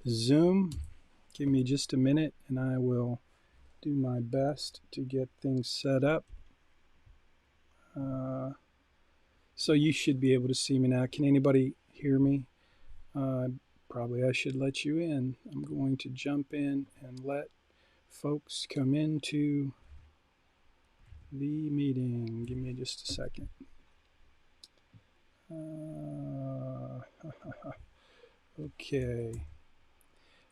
Zoom. Give me just a minute and I will do my best to get things set up. So you should be able to see me now. Can anybody hear me? Probably I should let you in. I'm going to jump in and let folks come into the meeting. Give me just a second. Okay.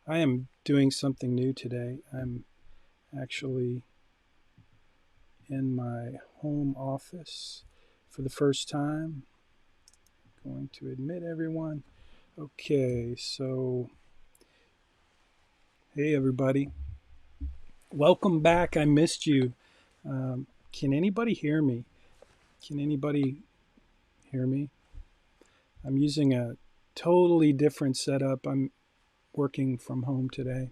I am doing something new today. I'm actually in my home office for the first time. I'm going to admit everyone. Okay, so hey everybody. Welcome back. I missed you. Can anybody hear me? Can anybody hear me? I'm using a totally different setup. I'm working from home today.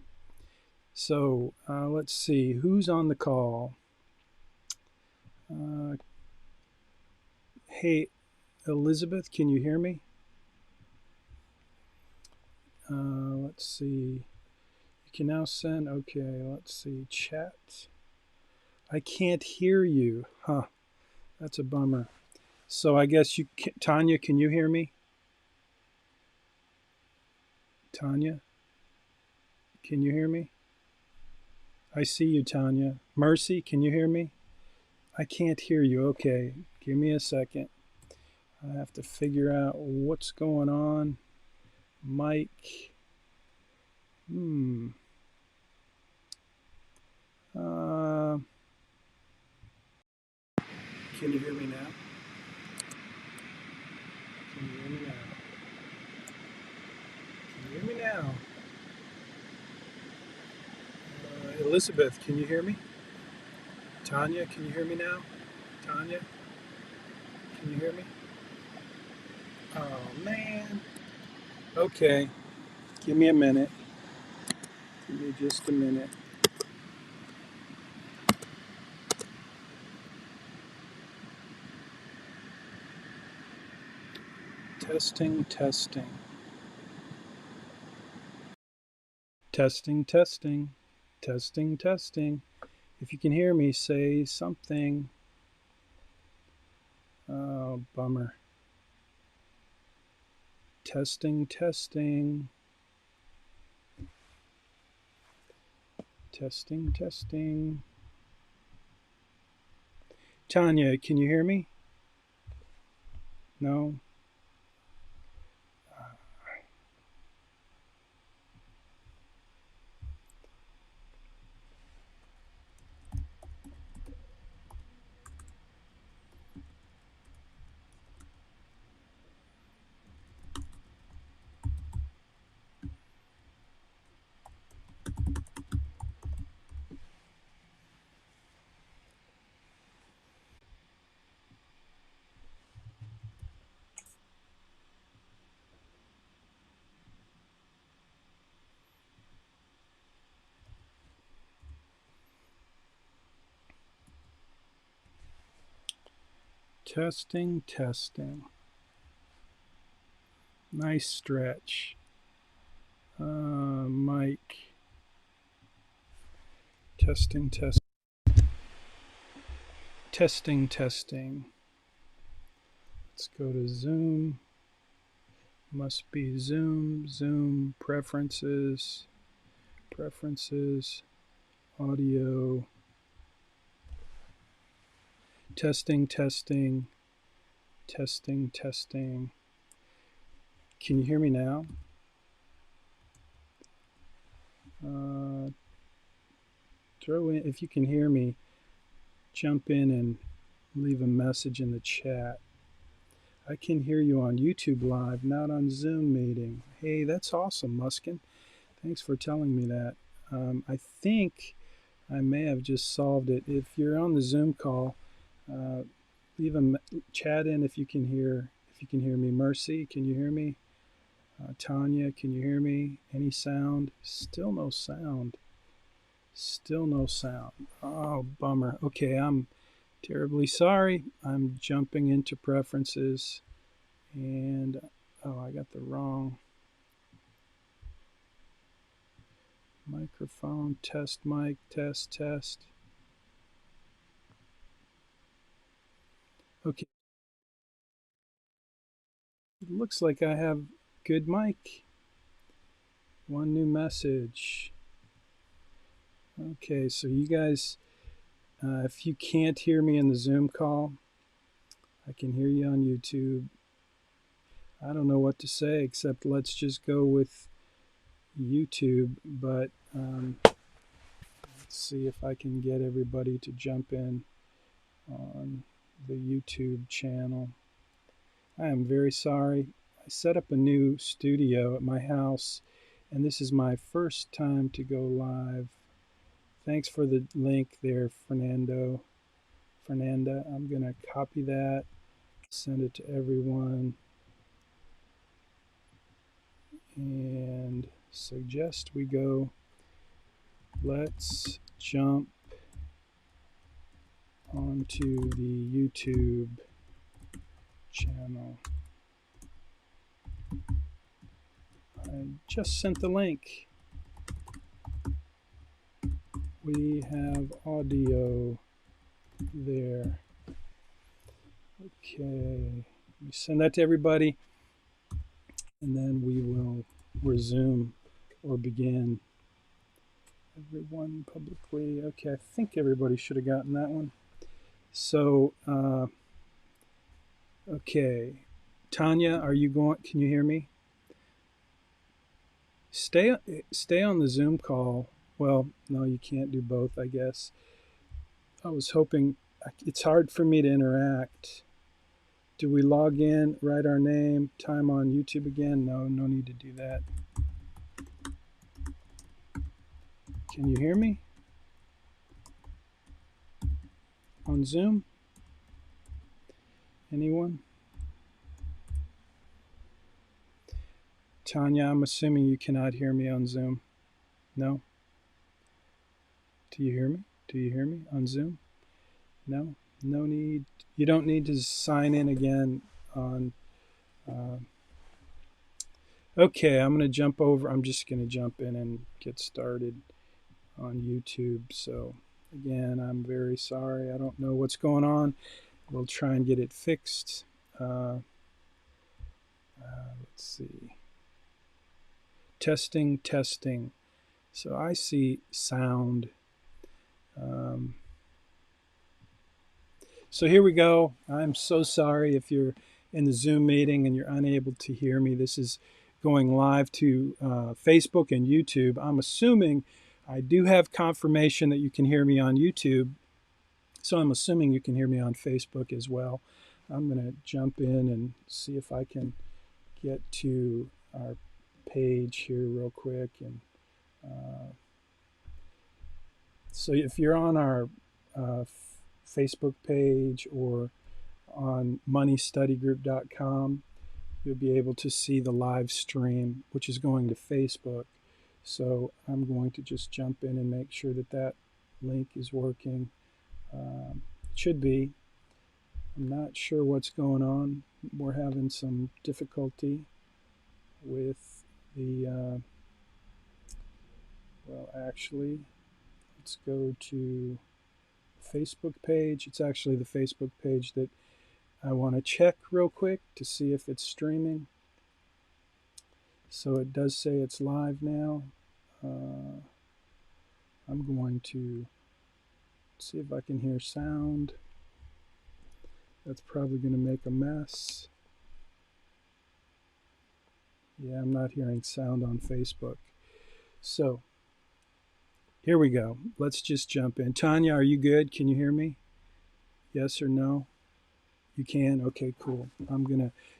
So let's see who's on the call. Hey, Elizabeth, can you hear me? Let's see. You can now send. Okay, let's see. Chat. I can't hear you. Huh. That's a bummer. So I guess you, Tanya, can you hear me? Tanya, can you hear me? I see you, Tanya. Mercy, can you hear me? I can't hear you. Okay, give me a second. I have to figure out what's going on. Mike. Uh, can you hear me now? Can you hear me now? Can you hear me now? Elizabeth, can you hear me? Tanya, can you hear me now? Tanya, can you hear me? Oh, man. Okay, give me a minute. Give me just a minute. Testing, testing. Testing, testing. Testing, testing. If you can hear me, say something. Oh, bummer. Testing, testing. Testing, testing. Tanya, can you hear me? No? Testing, testing. Nice stretch. Mike. Testing, testing. Testing, testing. Let's go to Zoom. Must be Zoom, Zoom, preferences, preferences, audio. Testing, testing, testing, testing. Can you hear me now? Throw in, if you can hear me, jump in and leave a message in the chat. I can hear you on YouTube Live, not on Zoom meeting. Hey, that's awesome, Muskin. Thanks for telling me that. I think I may have just solved it. If you're on the Zoom call, leave a chat in if you can hear me. Mercy, can you hear me? Tanya, can you hear me? Any sound? Still no sound. Still no sound. Oh, bummer. Okay, I'm terribly sorry. I'm jumping into preferences and oh, I got the wrong. Microphone, test mic, test, test. Okay. It looks like I have good mic. One new message. Okay, so you guys, if you can't hear me in the Zoom call, I can hear you on YouTube. I don't know what to say except let's just go with YouTube, but let's see if I can get everybody to jump in on the YouTube channel. I am very sorry. I set up a new studio at my house, and this is my first time to go live. Thanks for the link there, Fernanda. I'm going to copy that, send it to everyone, and suggest we go. Let's jump onto the YouTube channel. I just sent the link. We have audio there. Okay, we send that to everybody, and then we will resume or begin. Everyone publicly. Okay, I think everybody should have gotten that one. So, okay, Tanya, are you going? Can you hear me? Stay on the Zoom call. Well, no, you can't do both, I guess. I was hoping. It's hard for me to interact. Do we log in, write our name, time on YouTube again? No, no need to do that. Can you hear me on Zoom? Anyone? Tanya, I'm assuming you cannot hear me on Zoom. No? Do you hear me? Do you hear me on Zoom? No? No need. You don't need to sign in again on. Okay, I'm going to jump over. I'm just going to jump in and get started on YouTube. So, again, I'm very sorry. I don't know what's going on. We'll try and get it fixed. Let's see. Testing, testing. So I see sound. So here we go. I'm so sorry if you're in the Zoom meeting and you're unable to hear me. This is going live to Facebook and YouTube. I'm assuming I do have confirmation that you can hear me on YouTube. So I'm assuming you can hear me on Facebook as well. I'm going to jump in and see if I can get to our page here real quick. And so if you're on our Facebook page or on moneystudygroup.com, you'll be able to see the live stream, which is going to Facebook. So I'm going to just jump in and make sure that that link is working. It should be. I'm not sure what's going on. We're having some difficulty with the, well, actually, let's go to the Facebook page. It's actually the Facebook page that I want to check real quick to see if it's streaming. So it does say it's live now. I'm going to see if I can hear sound. That's probably going to make a mess. Yeah, I'm not hearing sound on Facebook. So here we go. Let's just jump in. Tanya, are you good? Can you hear me? Yes or no? You can? Okay, cool.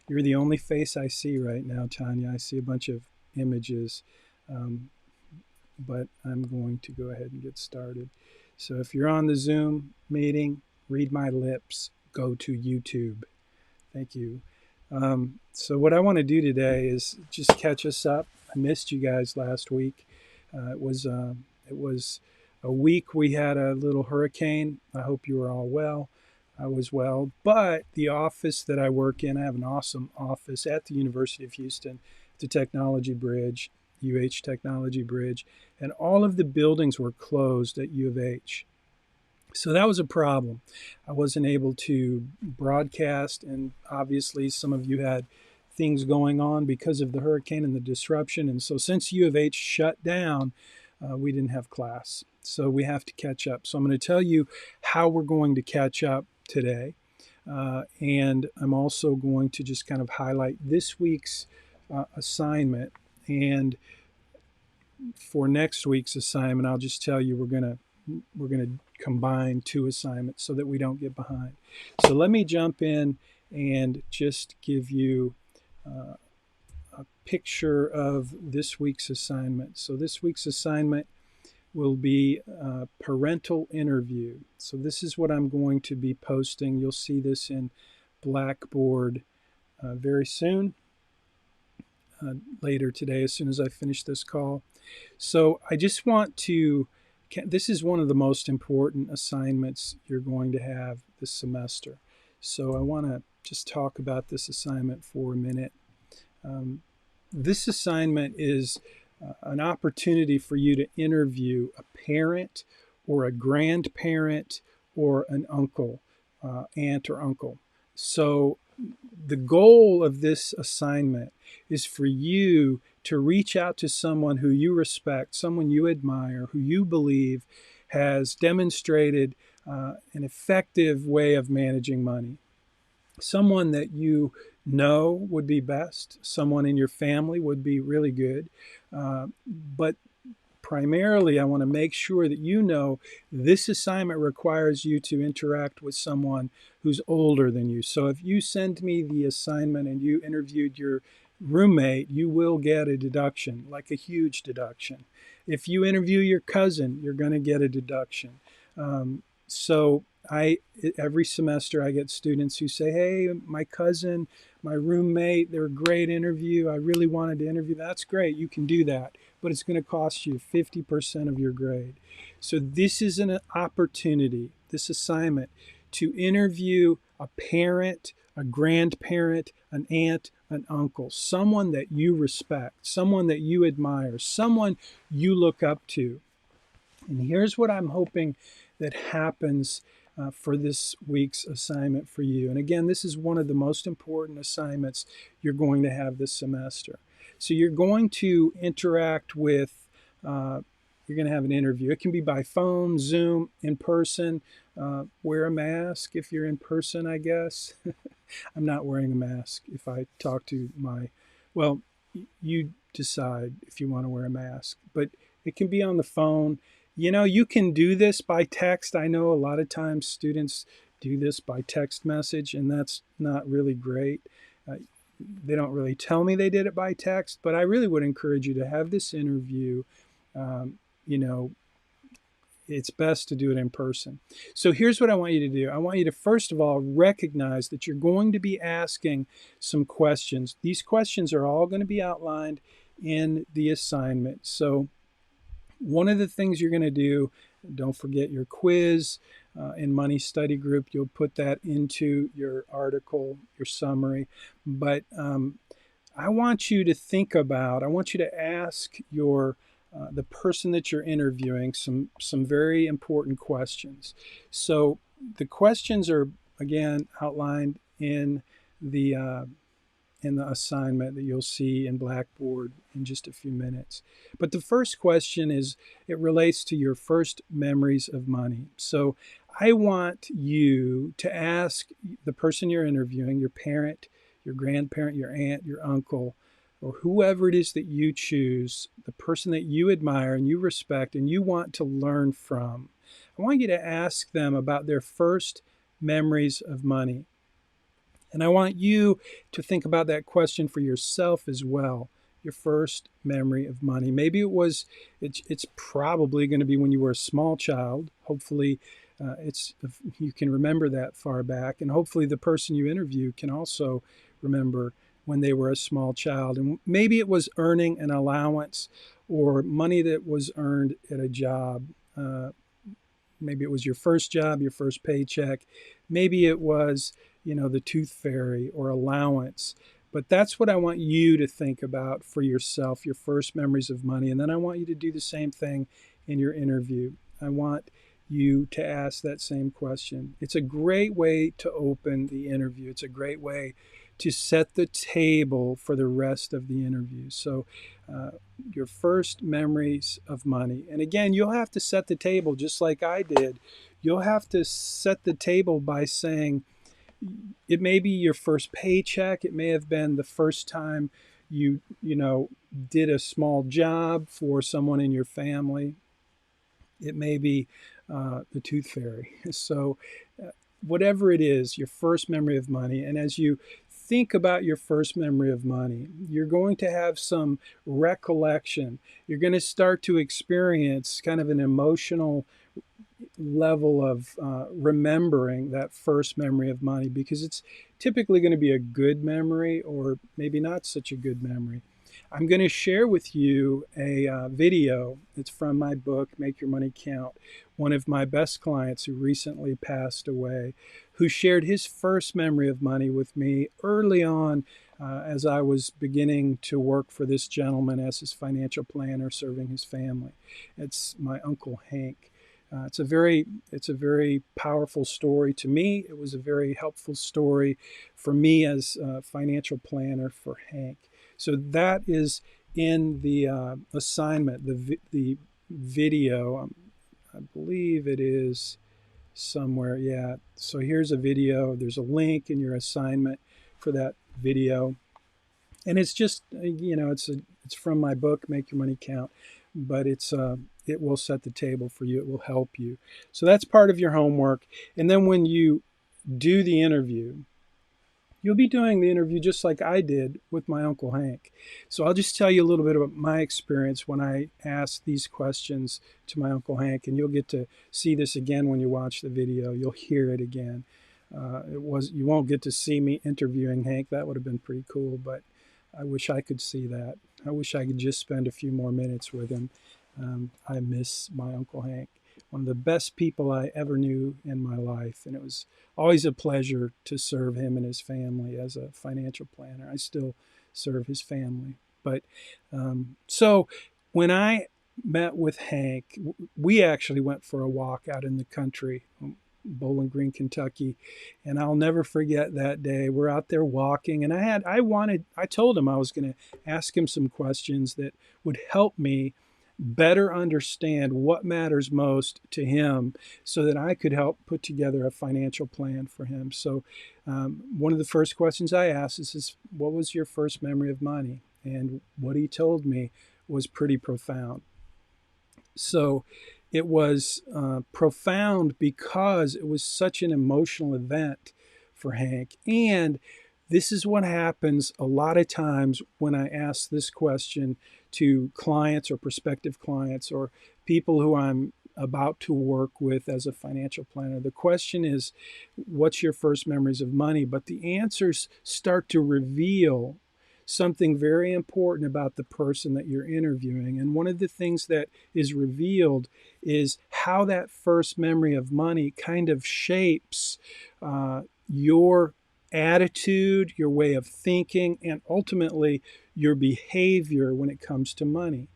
You're the only face I see right now, Tanya. I see a bunch of images, but I'm going to go ahead and get started. So if you're on the Zoom meeting, read my lips, go to YouTube. Thank you. So what I want to do today is just catch us up. I missed you guys last week. It was a week we had a little hurricane. I hope you were all well. I was well, but the office that I work in, I have an awesome office at the University of Houston, the Technology Bridge, UH Technology Bridge, and all of the buildings were closed at U of H. So that was a problem. I wasn't able to broadcast, and obviously some of you had things going on because of the hurricane and the disruption. And so since U of H shut down, we didn't have class. So we have to catch up. So I'm going to tell you how we're going to catch up today. And I'm also going to just kind of highlight this week's assignment. And for next week's assignment, I'll just tell you we're going to combine two assignments so that we don't get behind. So let me jump in and just give you a picture of this week's assignment. So this week's assignment will be a parental interview. So this is what I'm going to be posting. You'll see this in Blackboard very soon, later today, as soon as I finish this call. So I just want to, this is one of the most important assignments you're going to have this semester. So I want to just talk about this assignment for a minute. This assignment is an opportunity for you to interview a parent or a grandparent or an uncle, aunt or uncle. So the goal of this assignment is for you to reach out to someone who you respect, someone you admire, who you believe has demonstrated an effective way of managing money. Someone that you know would be best, someone in your family would be really good, but primarily I want to make sure that you know this assignment requires you to interact with someone who's older than you. So if you send me the assignment and you interviewed your roommate, you will get a deduction, like a huge deduction. If you interview your cousin, you're going to get a deduction. So every semester I get students who say, hey, my cousin, my roommate, they're a great interview. I really wanted to interview. That's great. You can do that, but it's going to cost you 50% of your grade. So this is an opportunity, this assignment, to interview a parent, a grandparent, an aunt, an uncle, someone that you respect, someone that you admire, someone you look up to. And here's what I'm hoping that happens for this week's assignment for you. And again, this is one of the most important assignments you're going to have this semester. So you're going to interact with, you're going to have an interview. It can be by phone, Zoom, in person. Wear a mask if you're in person, I guess. I'm not wearing a mask if I talk to well, you decide if you want to wear a mask, but it can be on the phone. You know, you can do this by text. I know a lot of times students do this by text message, and that's not really great. They don't really tell me they did it by text, but I really would encourage you to have this interview. You know, it's best to do it in person. So here's what I want you to do. I want you to, first of all, recognize that you're going to be asking some questions. These questions are all going to be outlined in the assignment. So one of the things you're going to do, don't forget your quiz in Money Study Group. You'll put that into your article, your summary. But I want you to think about, I want you to ask the person that you're interviewing some very important questions. So the questions are, again, outlined in the assignment that you'll see in Blackboard in just a few minutes. But the first question is, it relates to your first memories of money. So I want you to ask the person you're interviewing, your parent, your grandparent, your aunt, your uncle, or whoever it is that you choose, the person that you admire and you respect and you want to learn from. I want you to ask them about their first memories of money. And I want you to think about that question for yourself as well. Your first memory of money. Maybe it's probably going to be when you were a small child. Hopefully you can remember that far back. And hopefully the person you interview can also remember when they were a small child. And maybe it was earning an allowance or money that was earned at a job. Maybe it was your first job, your first paycheck. Maybe it was, the tooth fairy or allowance. But that's what I want you to think about for yourself, your first memories of money. And then I want you to do the same thing in your interview. I want you to ask that same question. It's a great way to open the interview. It's a great way to set the table for the rest of the interview. So, your first memories of money. And again, you'll have to set the table just like I did. You'll have to set the table by saying, it may be your first paycheck. It may have been the first time you did a small job for someone in your family. It may be the tooth fairy. So, whatever it is, your first memory of money. And as you think about your first memory of money, you're going to have some recollection. You're going to start to experience kind of an emotional level of remembering that first memory of money, because it's typically going to be a good memory or maybe not such a good memory. I'm going to share with you a video. It's from my book, Make Your Money Count. One of my best clients who recently passed away, who shared his first memory of money with me early on as I was beginning to work for this gentleman as his financial planner, serving his family. It's my Uncle Hank. It's a very powerful story to me. It was a very helpful story for me as a financial planner for Hank. So that is in the assignment, the video. I believe it is somewhere. Yeah. So here's a video. There's a link in your assignment for that video, and it's just it's from my book, Make Your Money Count, but it will set the table for you. It will help you. So that's part of your homework. And then when you do the interview, you'll be doing the interview just like I did with my Uncle Hank. So I'll just tell you a little bit about my experience when I asked these questions to my Uncle Hank, and you'll get to see this again when you watch the video. You'll hear it again. You won't get to see me interviewing Hank. That would have been pretty cool, but I wish I could see that. I wish I could just spend a few more minutes with him. I miss my Uncle Hank, one of the best people I ever knew in my life. And it was always a pleasure to serve him and his family as a financial planner. I still serve his family. But so when I met with Hank, we actually went for a walk out in the country, Bowling Green, Kentucky, and I'll never forget that day. We're out there walking, and I told him I was going to ask him some questions that would help me better understand what matters most to him so that I could help put together a financial plan for him. So one of the first questions I asked is, what was your first memory of money? And what he told me was pretty profound. So it was profound because it was such an emotional event for Hank. And this is what happens a lot of times when I ask this question to clients or prospective clients or people who I'm about to work with as a financial planner. The question is, what's your first memories of money? But the answers start to reveal something very important about the person that you're interviewing. And one of the things that is revealed is how that first memory of money kind of shapes your attitude, your way of thinking, and ultimately your behavior when it comes to money.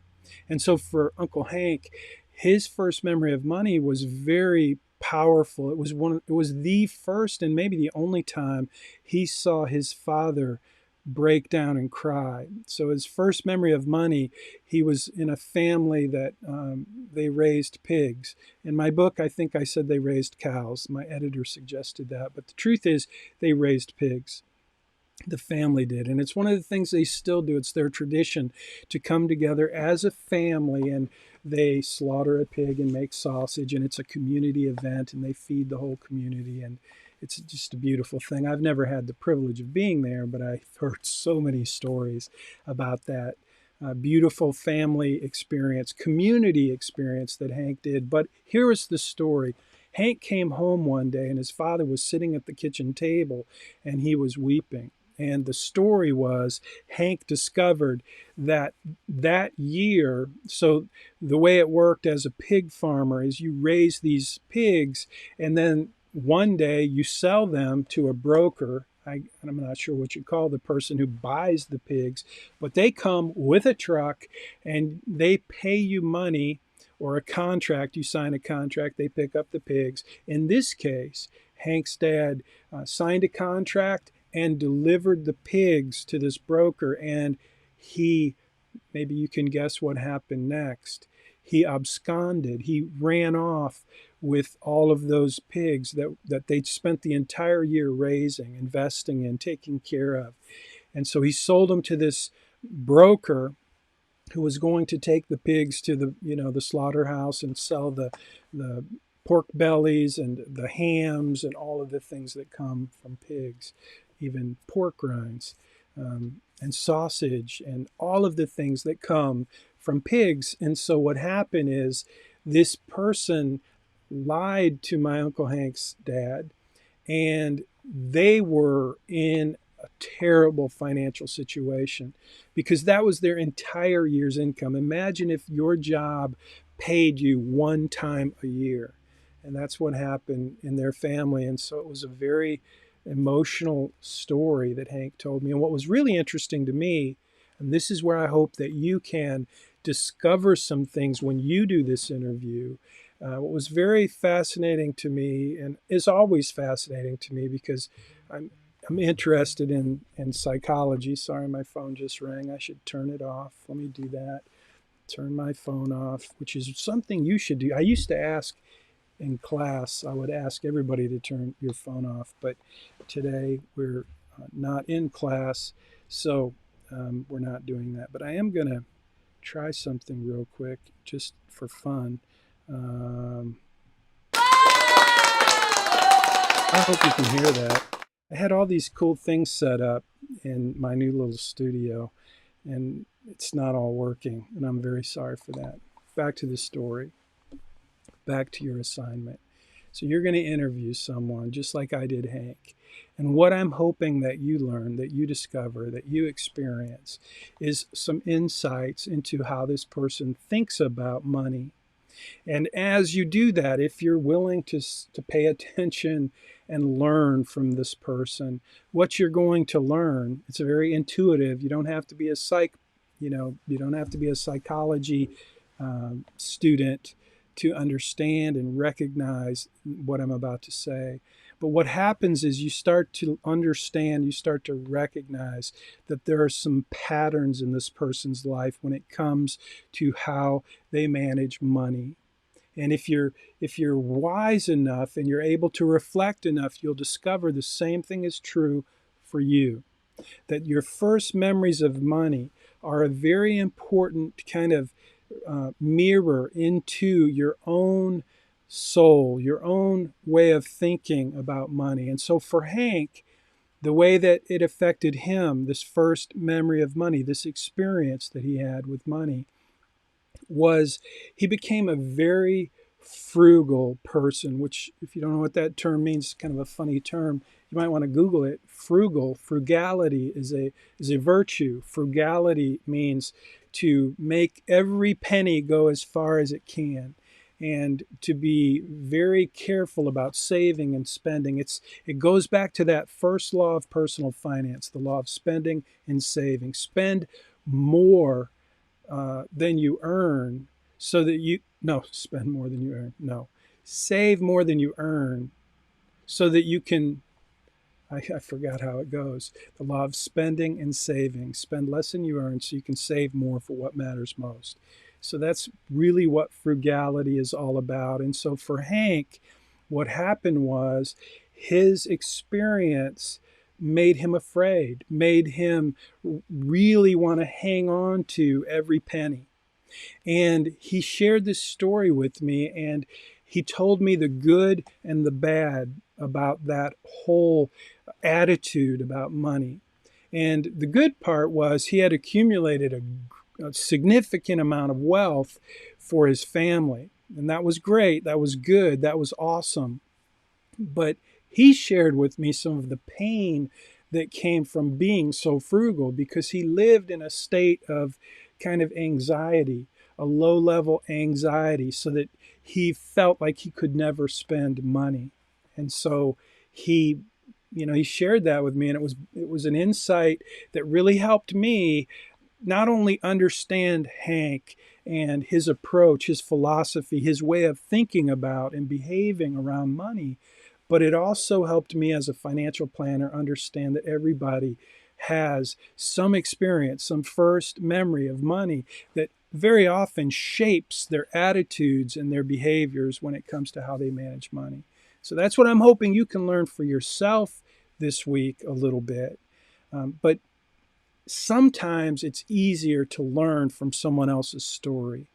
And so for Uncle Hank, his first memory of money was very powerful. It was the first and maybe the only time he saw his father break down and cry. So his first memory of money, he was in a family that they raised pigs. In my book, I think I said they raised cows. My editor suggested that. But the truth is, they raised pigs. The family did. And it's one of the things they still do. It's their tradition to come together as a family, and they slaughter a pig and make sausage, and it's a community event, and they feed the whole community. And it's just a beautiful thing. I've never had the privilege of being there, but I've heard so many stories about that beautiful family experience, community experience that Hank did. But here is the story. Hank came home one day, and his father was sitting at the kitchen table, and he was weeping. And the story was, Hank discovered that year, so the way it worked as a pig farmer is you raise these pigs, and then one day you sell them to a broker, I'm not sure what you call the person who buys the pigs, but they come with a truck and they pay you money or a contract. You sign a contract, they pick up the pigs. In this case, Hank's dad signed a contract and delivered the pigs to this broker, and he, maybe you can guess what happened next. He absconded. He ran off with all of those pigs that they'd spent the entire year raising, investing in, taking care of. And so he sold them to this broker who was going to take the pigs to the slaughterhouse and sell the pork bellies and the hams and all of the things that come from pigs, even pork rinds, and sausage and all of the things that come from pigs. And so what happened is this person lied to my Uncle Hank's dad, and they were in a terrible financial situation because that was their entire year's income. Imagine if your job paid you one time a year. And that's what happened in their family. And so it was a very emotional story that Hank told me. And what was really interesting to me, and this is where I hope that you can discover some things when you do this interview. What was very fascinating to me, and is always fascinating to me because I'm interested in psychology. Sorry, my phone just rang. I should turn it off. Let me do that. Turn my phone off, which is something you should do. I used to ask in class, I would ask everybody to turn your phone off, but today we're not in class, so we're not doing that. But I am going to try something real quick just for fun. I hope you can hear that. I had all these cool things set up in my new little studio, and it's not all working, and I'm very sorry for that. Back to the story. Back to your assignment. So you're going to interview someone just like I did Hank. And what I'm hoping that you learn, that you discover, that you experience is some insights into how this person thinks about money. And as you do that, if you're willing to pay attention and learn from this person, what you're going to learn, it's very intuitive. You don't have to be a you don't have to be a psychology student to understand and recognize what I'm about to say. But what happens is you start to understand, you start to recognize that there are some patterns in this person's life when it comes to how they manage money. And if you're wise enough and you're able to reflect enough, you'll discover the same thing is true for you. That your first memories of money are a very important kind of mirror into your own soul, your own way of thinking about money. And so for Hank, the way that it affected him, this first memory of money, this experience that he had with money, was he became a very frugal person, which, if you don't know what that term means, it's kind of a funny term. You might want to Google it. Frugality is a virtue. Frugality means to make every penny go as far as it can, and to be very careful about saving and spending. It goes back to that first law of personal finance, the law of spending and saving. Spend more than you earn, so that you no spend more than you earn. No, save more than you earn, so that you can. I forgot how it goes. The law of spending and saving. Spend less than you earn so you can save more for what matters most. So that's really what frugality is all about. And so for Hank, what happened was his experience made him afraid, made him really want to hang on to every penny. And he shared this story with me, and he told me the good and the bad about that whole attitude about money. And the good part was he had accumulated a significant amount of wealth for his family. And that was great. That was good. That was awesome. But he shared with me some of the pain that came from being so frugal, because he lived in a state of kind of anxiety, a low level anxiety, so that he felt like he could never spend money. And so he he shared that with me, and it was an insight that really helped me not only understand Hank and his approach, his philosophy, his way of thinking about and behaving around money, but it also helped me as a financial planner understand that everybody has some experience, some first memory of money that very often shapes their attitudes and their behaviors when it comes to how they manage money. So that's what I'm hoping you can learn for yourself this week a little bit. But sometimes it's easier to learn from someone else's story.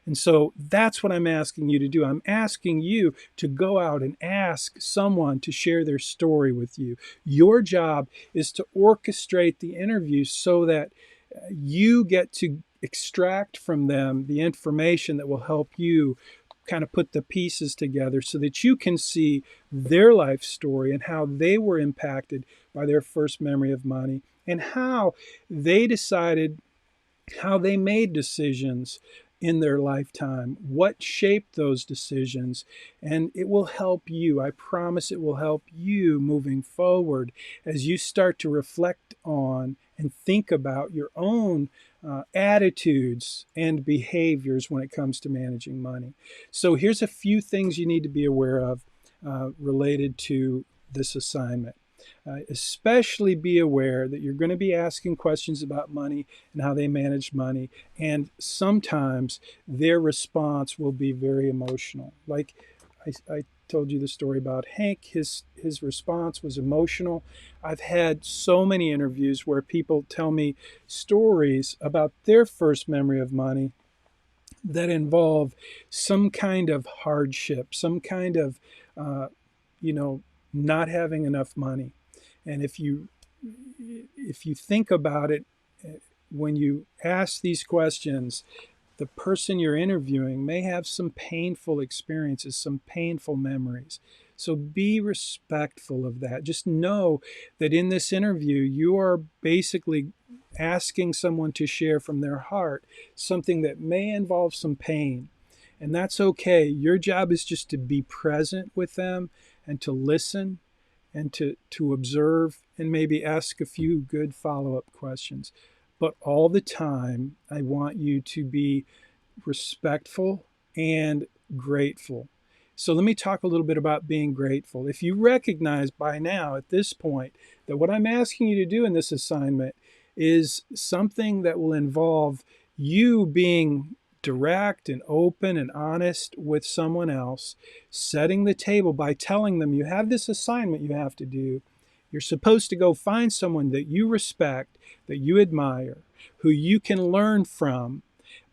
And so that's what I'm asking you to do. I'm asking you to go out and ask someone to share their story with you. Your job is to orchestrate the interview so that you get to extract from them the information that will help you kind of put the pieces together so that you can see their life story and how they were impacted by their first memory of money and how they decided, how they made decisions in their lifetime, what shaped those decisions. And it will help you. I promise it will help you moving forward as you start to reflect on and think about your own attitudes and behaviors when it comes to managing money. So here's a few things you need to be aware of related to this assignment. Especially be aware that you're going to be asking questions about money and how they manage money. And sometimes their response will be very emotional. Like I told you the story about Hank, his response was emotional. I've had so many interviews where people tell me stories about their first memory of money that involve some kind of hardship, some kind of, you know, not having enough money. And if you think about it, when you ask these questions, the person you're interviewing may have some painful experiences, some painful memories. So be respectful of that. Just know that in this interview, you are basically asking someone to share from their heart something that may involve some pain. And that's okay. Your job is just to be present with them and to listen and to observe and maybe ask a few good follow-up questions. But all the time, I want you to be respectful and grateful. So let me talk a little bit about being grateful. If you recognize by now at this point that what I'm asking you to do in this assignment is something that will involve you being direct and open and honest with someone else, setting the table by telling them you have this assignment you have to do. You're supposed to go find someone that you respect, that you admire, who you can learn from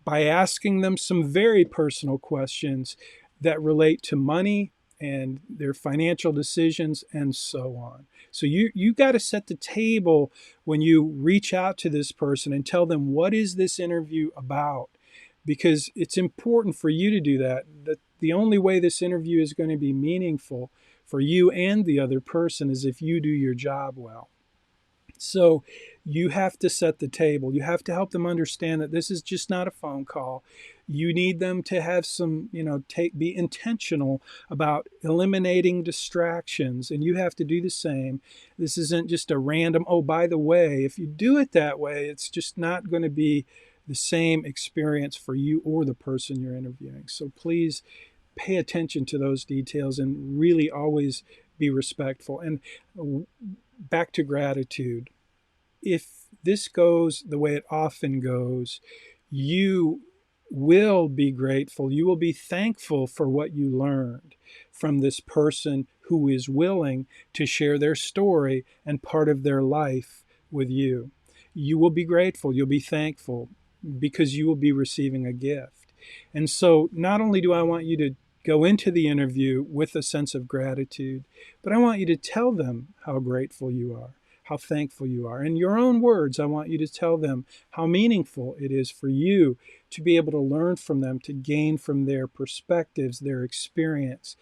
by asking them some very personal questions that relate to money and their financial decisions and so on. So you got to set the table when you reach out to this person and tell them, what is this interview about? Because it's important for you to do that. That the only way this interview is going to be meaningful for you and the other person is if you do your job well. So you have to set the table. You have to help them understand that this is just not a phone call. You need them to have some, be intentional about eliminating distractions, and you have to do the same. This isn't just a random, oh, by the way. If you do it that way, it's just not going to be the same experience for you or the person you're interviewing. So please pay attention to those details and really always be respectful. And back to gratitude. If this goes the way it often goes, you will be grateful. You will be thankful for what you learned from this person who is willing to share their story and part of their life with you. You will be grateful. You'll be thankful because you will be receiving a gift. And so not only do I want you to go into the interview with a sense of gratitude, but I want you to tell them how grateful you are, how thankful you are. In your own words, I want you to tell them how meaningful it is for you to be able to learn from them, to gain from their perspectives, their experience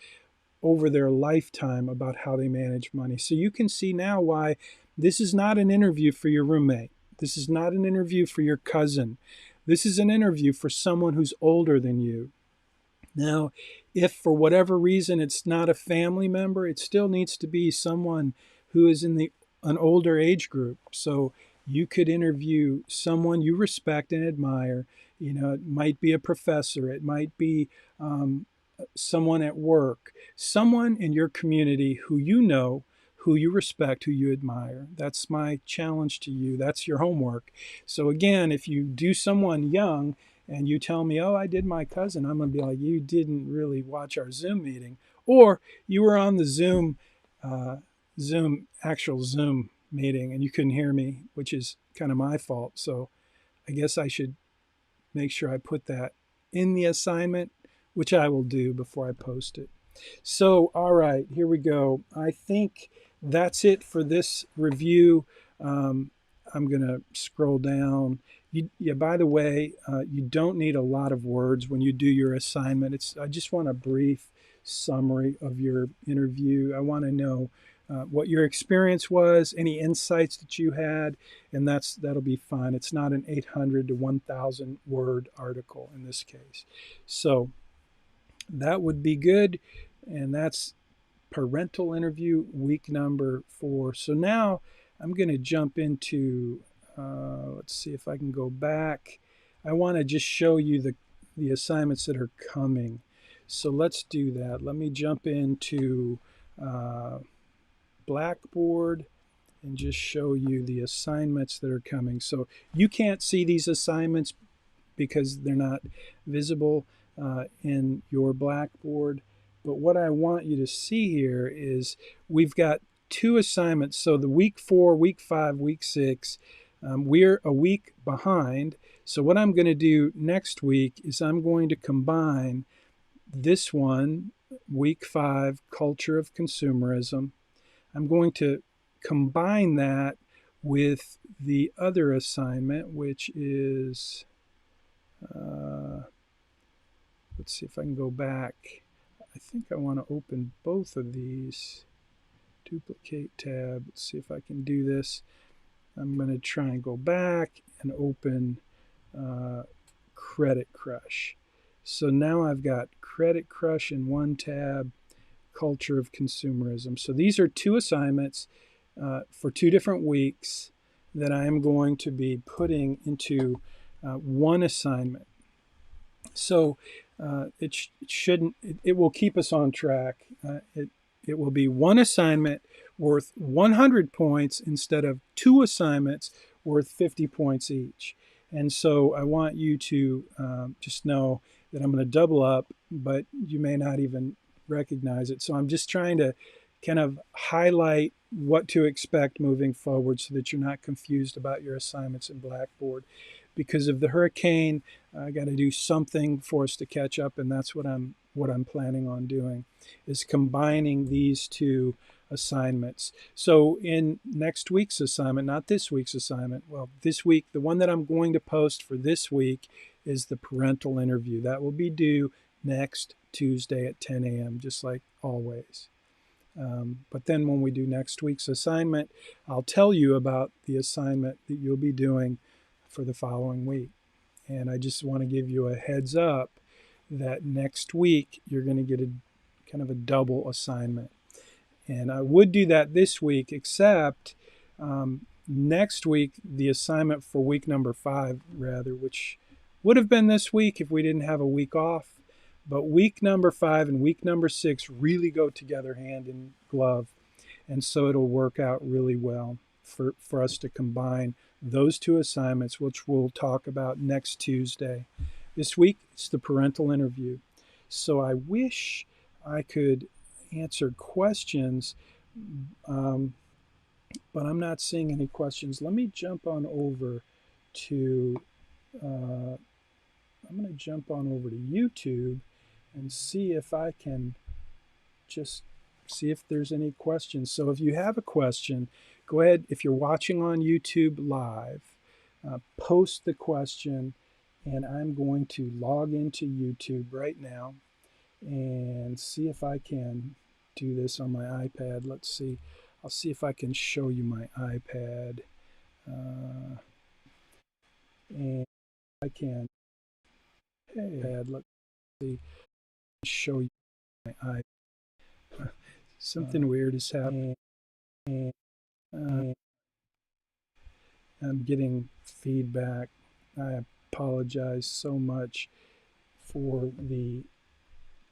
over their lifetime about how they manage money. So you can see now why this is not an interview for your roommate. This is not an interview for your cousin. This is an interview for someone who's older than you. Now, if for whatever reason it's not a family member, it still needs to be someone who is in an older age group. So you could interview someone you respect and admire. You know, it might be a professor, it might be um, someone at work, someone in your community who you know, who you respect, who you admire. That's my challenge to you. That's your homework. So again, if you do someone young and you tell me, oh, I did my cousin, I'm going to be like, you didn't really watch our Zoom meeting. Or you were on the uh, actual Zoom meeting and you couldn't hear me, which is kind of my fault. So I guess I should make sure I put that in the assignment, which I will do before I post it. So, all right, here we go. I think that's it for this review. Um, I'm going to scroll down. Yeah, by the way, you don't need a lot of words when you do your assignment. I just want a brief summary of your interview. I want to know what your experience was, any insights that you had, and that'll be fine. It's not an 800 to 1,000 word article in this case. So that would be good. And that's parental interview week number 4. So now I'm going to jump into, let's see if I can go back. I want to just show you the assignments that are coming. So let's do that. Let me jump into uh, Blackboard and just show you the assignments that are coming. So you can't see these assignments because they're not visible in your Blackboard. But what I want you to see here is we've got 2 assignments. So the week 4, week 5, week 6, we're a week behind. So what I'm going to do next week is I'm going to combine this one, week 5, culture of consumerism. I'm going to combine that with the other assignment, which is uh, let's see if I can go back. I think I want to open both of these. Duplicate tab. Let's see if I can do this. I'm going to try and go back and open uh, Credit Crush. So now I've got Credit Crush in one tab, Culture of Consumerism. So these are 2 assignments for 2 different weeks that I am going to be putting into one assignment. So it will keep us on track. It will be one assignment worth 100 points instead of 2 assignments worth 50 points each. And so I want you to just know that I'm going to double up, but you may not even recognize it. So I'm just trying to kind of highlight what to expect moving forward so that you're not confused about your assignments in Blackboard. Because of the hurricane, I got to do something for us to catch up, and that's what I'm planning on doing, is combining these 2 assignments. So in next week's assignment, not this week's assignment, well, this week, the one that I'm going to post for this week is the parental interview. That will be due next Tuesday at 10 a.m., just like always. But then when we do next week's assignment, I'll tell you about the assignment that you'll be doing for the following week. And I just want to give you a heads up that next week you're going to get a kind of a double assignment. And I would do that this week, except next week, the assignment for week number 5, rather, which would have been this week if we didn't have a week off. But week number 5 and week number 6 really go together hand in glove. And so it'll work out really well for us to combine those 2 assignments, which we'll talk about next Tuesday. This week, it's the parental interview. So I wish I could answer questions, but I'm not seeing any questions. Let me jump on over to, I'm going to jump on over to YouTube and see if I can just see if there's any questions. So if you have a question, go ahead. If you're watching on YouTube live, post the question, and I'm going to log into YouTube right now and see if I can do this on my iPad. Let's see. I'll see if I can show you my iPad. And I can. Hey, let's see. Show you my iPad. Something weird is happening. Uh, I'm getting feedback. I apologize so much for the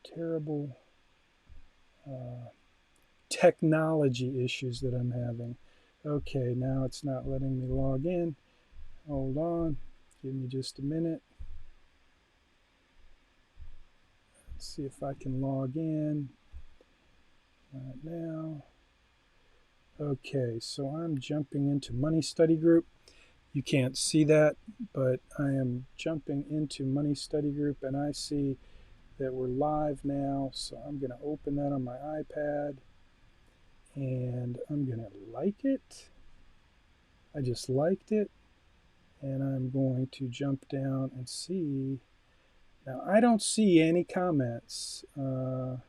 terrible uh, technology issues that I'm having. Okay, now it's not letting me log in. Hold on. Give me just a minute. Let's see if I can log in. Not now. Okay, so I'm jumping into Money Study Group. You can't see that, but I am jumping into Money Study Group and I see that we're live now. So I'm going to open that on my iPad and I'm going to like it. I just liked it and I'm going to jump down and see. Now I don't see any comments. Don't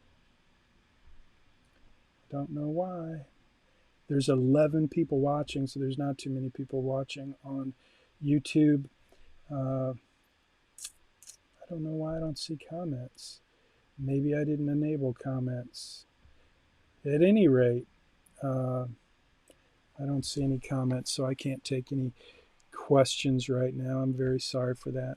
know why. There's 11 people watching, so there's not too many people watching on YouTube. I don't know why I don't see comments. Maybe I didn't enable comments. At any rate, uh, I don't see any comments, so I can't take any questions right now. I'm very sorry for that.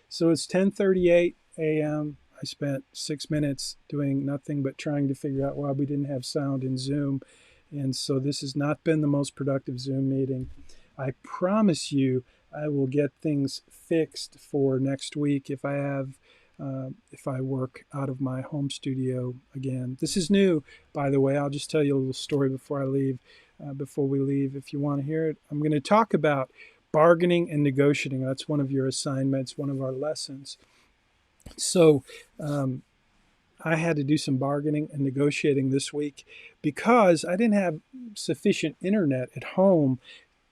So it's 10:38 a.m. I spent 6 minutes doing nothing but trying to figure out why we didn't have sound in Zoom. And so this has not been the most productive Zoom meeting. I promise you I will get things fixed for next week if I work out of my home studio again. This is new, by the way. I'll just tell you a little story before I leave. Before we leave, if you want to hear it, I'm going to talk about bargaining and negotiating. That's one of your assignments, one of our lessons. So I had to do some bargaining and negotiating this week because I didn't have sufficient internet at home.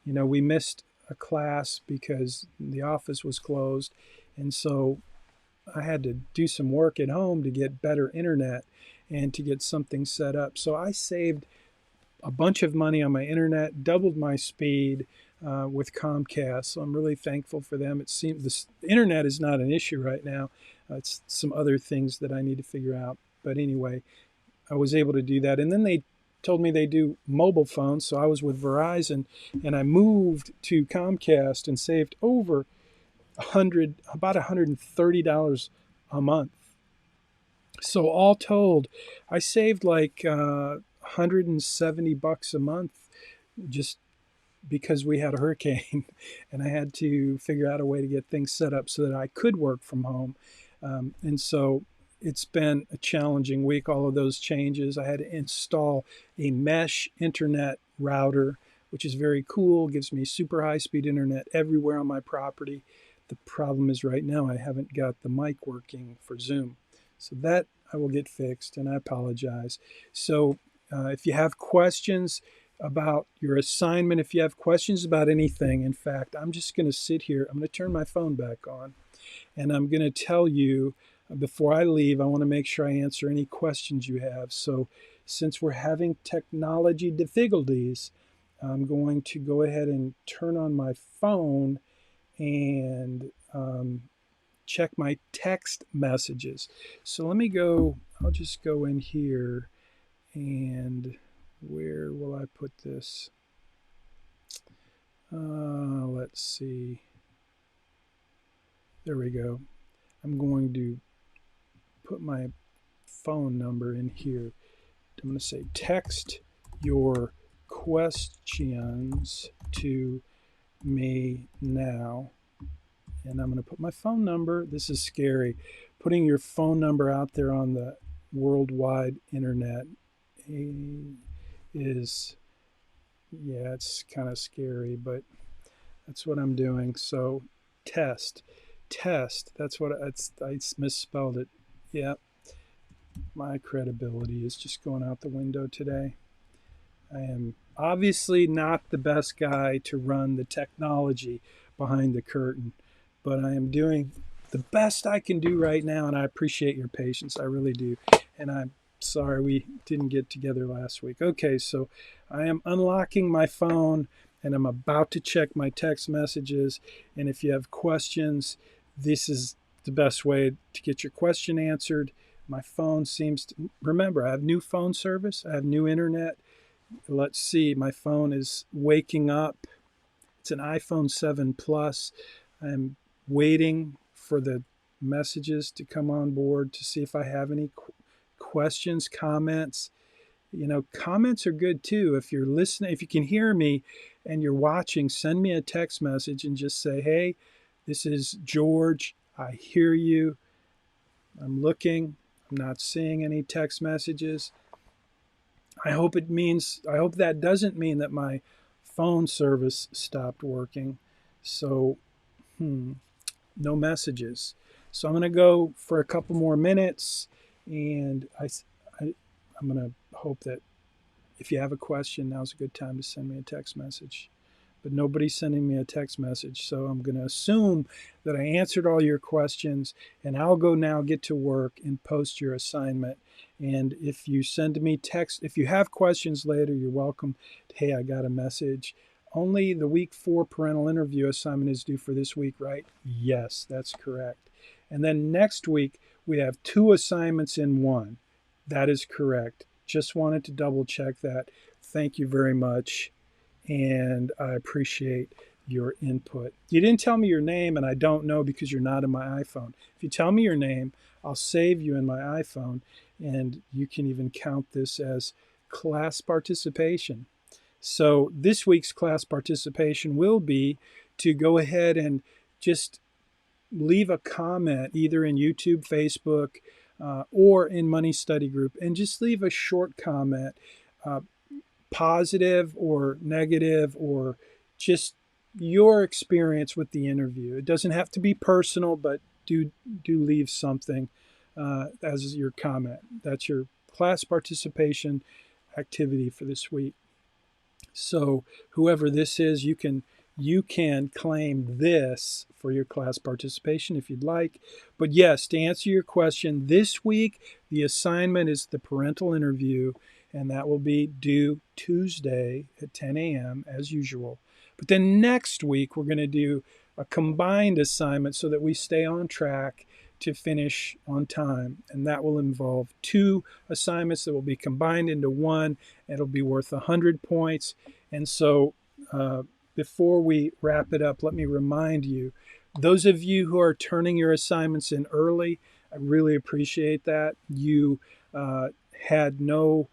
You know, we missed a class because the office was closed. And so I had to do some work at home to get better internet and to get something set up. So I saved a bunch of money on my internet, doubled my speed with Comcast. So I'm really thankful for them. It seems the internet is not an issue right now. It's some other things that I need to figure out. But anyway, I was able to do that. And then they told me they do mobile phones. So I was with Verizon and I moved to Comcast and saved over about $130 a month. So all told, I saved like $170 a month just because we had a hurricane and I had to figure out a way to get things set up so that I could work from home. And so it's been a challenging week, all of those changes. I had to install a mesh internet router, which is very cool, gives me super high speed internet everywhere on my property. The problem is right now I haven't got the mic working for Zoom. So that I will get fixed, and I apologize. So if you have questions about your assignment, if you have questions about anything, in fact, I'm just going to sit here. I'm going to turn my phone back on, and I'm going to tell you before I leave, I want to make sure I answer any questions you have. So since we're having technology difficulties, I'm going to go ahead and turn on my phone and check my text messages. So let me go, I'll just go in here and where will I put this? Let's see. There we go. I'm going to put my phone number in here. I'm going to say text your questions to me now. And I'm going to put my phone number. This is scary. Putting your phone number out there on the worldwide internet is, yeah, it's kind of scary, but that's what I'm doing. So test. That's what I misspelled it. Yeah, my credibility is just going out the window today. I am obviously not the best guy to run the technology behind the curtain, but I am doing the best I can do right now, and I appreciate your patience. I really do. And I'm sorry we didn't get together last week. Okay, so I am unlocking my phone, and I'm about to check my text messages. And if you have questions, this is the best way to get your question answered. My phone seems to remember, I have new phone service, I have new internet. Let's see, my phone is waking up. It's an iPhone 7 Plus. I'm waiting for the messages to come on board to see if I have any questions, comments. Comments are good too. If you're listening, if you can hear me and you're watching, send me a text message and just say, hey, this is George. I hear you. I'm looking. I'm not seeing any text messages. I hope that doesn't mean that my phone service stopped working. So, no messages. So I'm going to go for a couple more minutes, and I'm going to hope that if you have a question, now's a good time to send me a text message. But nobody's sending me a text message, so I'm going to assume that I answered all your questions, and I'll go now get to work and post your assignment. And if you send me text, if you have questions later, you're welcome. Hey, I got a message. Only the week 4 parental interview assignment is due for this week, right? Yes, that's correct. And then next week, we have 2 assignments in one. That is correct. Just wanted to double check that. Thank you very much. And I appreciate your input. You didn't tell me your name, and I don't know because you're not in my iPhone. If you tell me your name, I'll save you in my iPhone, and you can even count this as class participation. So this week's class participation will be to go ahead and just leave a comment either in YouTube, Facebook, or in Money Study Group, and just leave a short comment, positive or negative, or just your experience with the interview. It doesn't have to be personal, but do leave something as your comment. That's your class participation activity for this week. So whoever this is, you can claim this for your class participation if you'd like. But yes, to answer your question, this week the assignment is the parental interview, and that will be due Tuesday at 10 a.m. as usual. But then next week we're going to do a combined assignment so that we stay on track to finish on time, and that will involve 2 assignments that will be combined into one. It'll be worth 100 points. And so before we wrap it up, let me remind you, those of you who are turning your assignments in early, I really appreciate that. You had no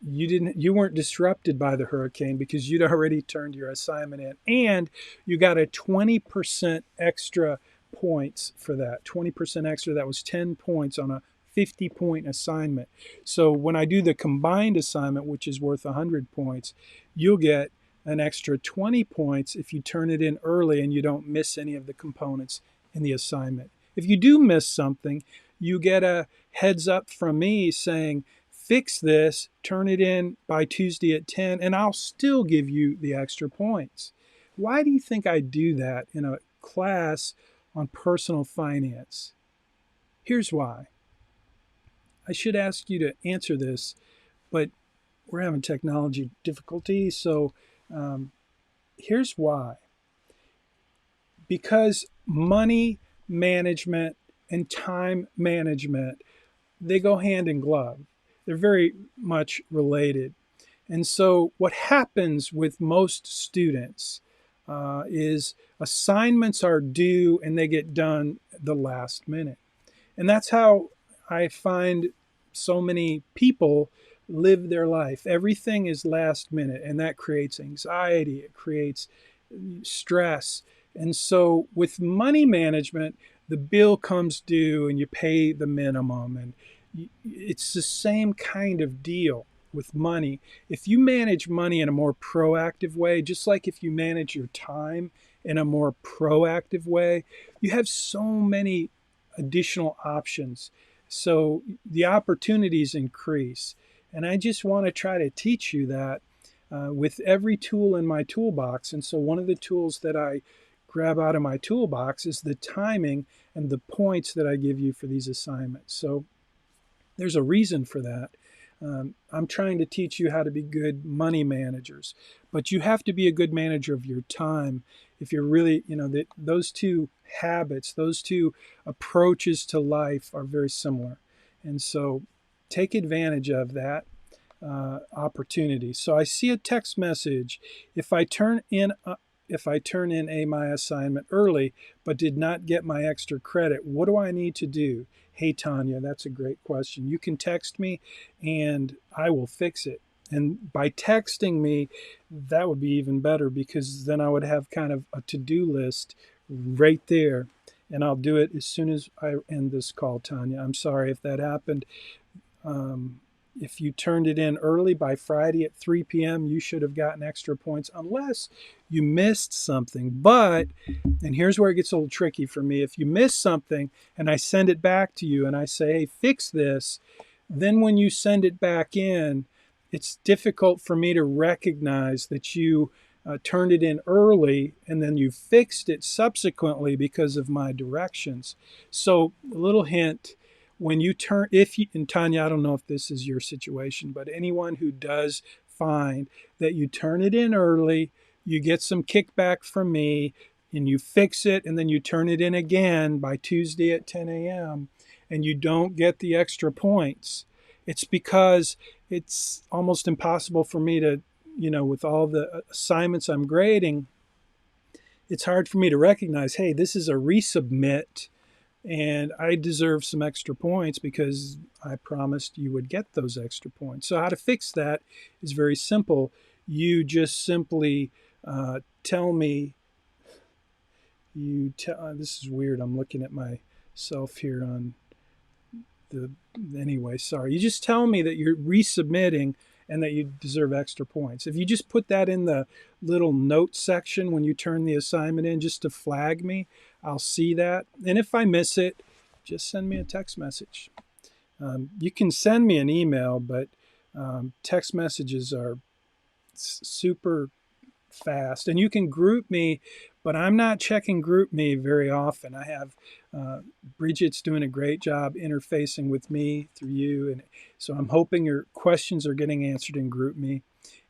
you weren't disrupted by the hurricane because you'd already turned your assignment in, and you got a 20% extra points for that. 20% extra, that was 10 points on a 50-point assignment. So when I do the combined assignment, which is worth 100 points, you'll get an extra 20 points if you turn it in early and you don't miss any of the components in the assignment. If you do miss something, you get a heads up from me saying, fix this, turn it in by Tuesday at 10, and I'll still give you the extra points. Why do you think I do that in a class on personal finance? Here's why. I should ask you to answer this, but we're having technology difficulties, so here's why. Because money management and time management, they go hand in glove. They're very much related. And so what happens with most students is assignments are due and they get done the last minute. And that's how I find so many people live their life. Everything is last minute, and that creates anxiety, it creates stress. And so with money management, the bill comes due and you pay the minimum, and it's the same kind of deal with money. If you manage money in a more proactive way, just like if you manage your time in a more proactive way, you have so many additional options. So the opportunities increase. And I just want to try to teach you that with every tool in my toolbox. And so one of the tools that I grab out of my toolbox is the timing and the points that I give you for these assignments. So there's a reason for that. I'm trying to teach you how to be good money managers, but you have to be a good manager of your time. If you're really, those 2 habits, those 2 approaches to life are very similar. And so take advantage of that. opportunity. So I see a text message. If I turn in my assignment early but did not get my extra credit, what do I need to do? Hey, Tanya, that's a great question. You can text me and I will fix it. And by texting me, that would be even better, because then I would have kind of a to-do list right there. And I'll do it as soon as I end this call, Tanya. I'm sorry if that happened. Um, if you turned it in early by Friday at 3 p.m., you should have gotten extra points unless you missed something. But, and here's where it gets a little tricky for me, if you miss something and I send it back to you and I say, hey, fix this, then when you send it back in, it's difficult for me to recognize that you turned it in early and then you fixed it subsequently because of my directions. So, a little hint, when you turn, if you, and Tanya, I don't know if this is your situation, but anyone who does find that you turn it in early, you get some kickback from me, and you fix it, and then you turn it in again by Tuesday at 10 a.m., and you don't get the extra points, it's because it's almost impossible for me to, with all the assignments I'm grading, it's hard for me to recognize, hey, this is a resubmit and I deserve some extra points because I promised you would get those extra points. So how to fix that is very simple. You just simply tell me, this is weird. I'm looking at myself here on anyway, sorry. You just tell me that you're resubmitting and that you deserve extra points. If you just put that in the little note section when you turn the assignment in, just to flag me, I'll see that. And if I miss it, just send me a text message. You can send me an email, but text messages are super fast, and you can group me, but I'm not checking group me very often. I have Bridget's doing a great job interfacing with me through you, and so I'm hoping your questions are getting answered in group me,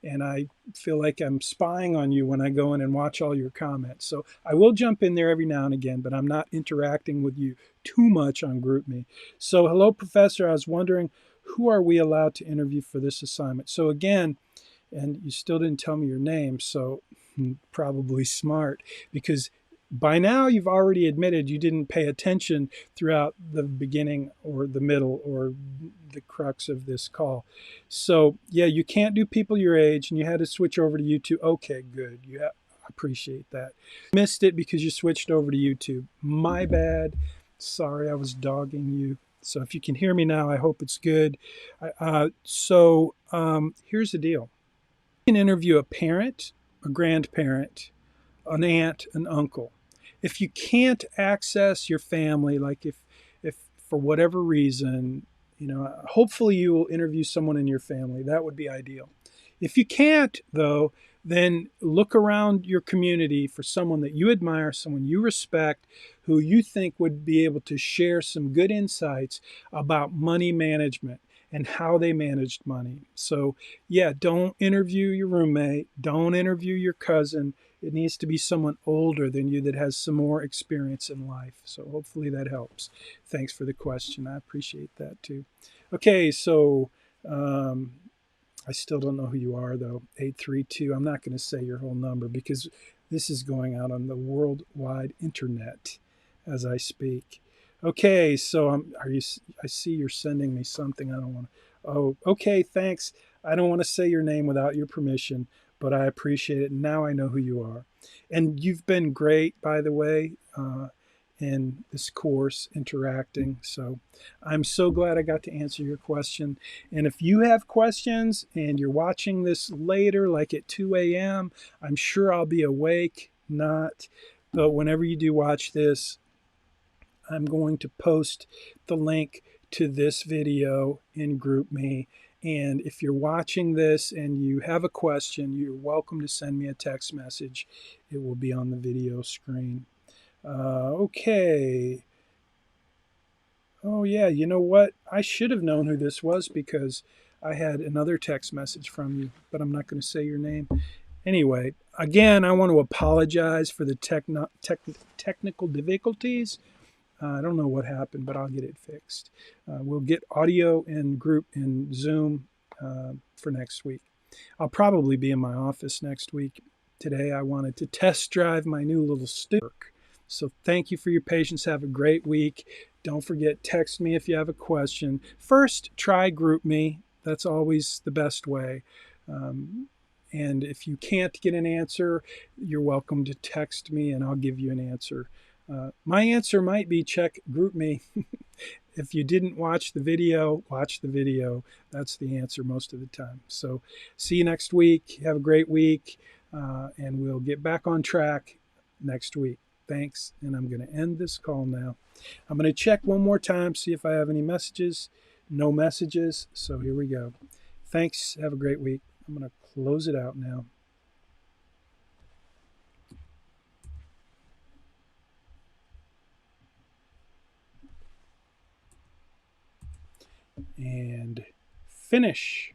and I feel like I'm spying on you when I go in and watch all your comments. So I will jump in there every now and again, but I'm not interacting with you too much on group me. So hello, Professor, I was wondering, who are we allowed to interview for this assignment? So again, and you still didn't tell me your name, so probably smart, because by now you've already admitted you didn't pay attention throughout the beginning or the middle or the crux of this call. So yeah, you can't do people your age, and you had to switch over to YouTube. Okay, good. I appreciate that. Missed it because you switched over to YouTube. My bad. Sorry, I was dogging you. So if you can hear me now, I hope it's good. Here's the deal. You can interview a parent, a grandparent, an aunt, an uncle. If you can't access your family, like if for whatever reason, hopefully you will interview someone in your family. That would be ideal. If you can't, though, then look around your community for someone that you admire, someone you respect, who you think would be able to share some good insights about money management and how they managed money. So, yeah, don't interview your roommate, don't interview your cousin. It needs to be someone older than you that has some more experience in life. So hopefully that helps. Thanks for the question. I appreciate that too. Okay, so I still don't know who you are, though. 832. I'm not going to say your whole number because this is going out on the worldwide internet as I speak. Okay, so I see you're sending me something. I don't want to. Oh, okay, thanks. I don't want to say your name without your permission, but I appreciate it. Now I know who you are. And you've been great, by the way, in this course interacting. So I'm so glad I got to answer your question. And if you have questions and you're watching this later, like at 2 a.m., I'm sure I'll be awake, not. But whenever you do watch this, I'm going to post the link to this video in GroupMe. And if you're watching this and you have a question, you're welcome to send me a text message. It will be on the video screen. Okay. Oh, yeah, you know what? I should have known who this was because I had another text message from you, but I'm not going to say your name. Anyway, again, I want to apologize for the technical difficulties. I don't know what happened, but I'll get it fixed. We'll get audio in Zoom for next week. I'll probably be in my office next week. Today I wanted to test drive my new little studio. So thank you for your patience. Have a great week. Don't forget, text me if you have a question. First, try GroupMe. That's always the best way. And if you can't get an answer, you're welcome to text me and I'll give you an answer. My answer might be check GroupMe. If you didn't watch the video, watch the video. That's the answer most of the time. So see you next week. Have a great week. And we'll get back on track next week. Thanks. And I'm going to end this call now. I'm going to check one more time, see if I have any messages. No messages. So here we go. Thanks. Have a great week. I'm going to close it out now. And finish.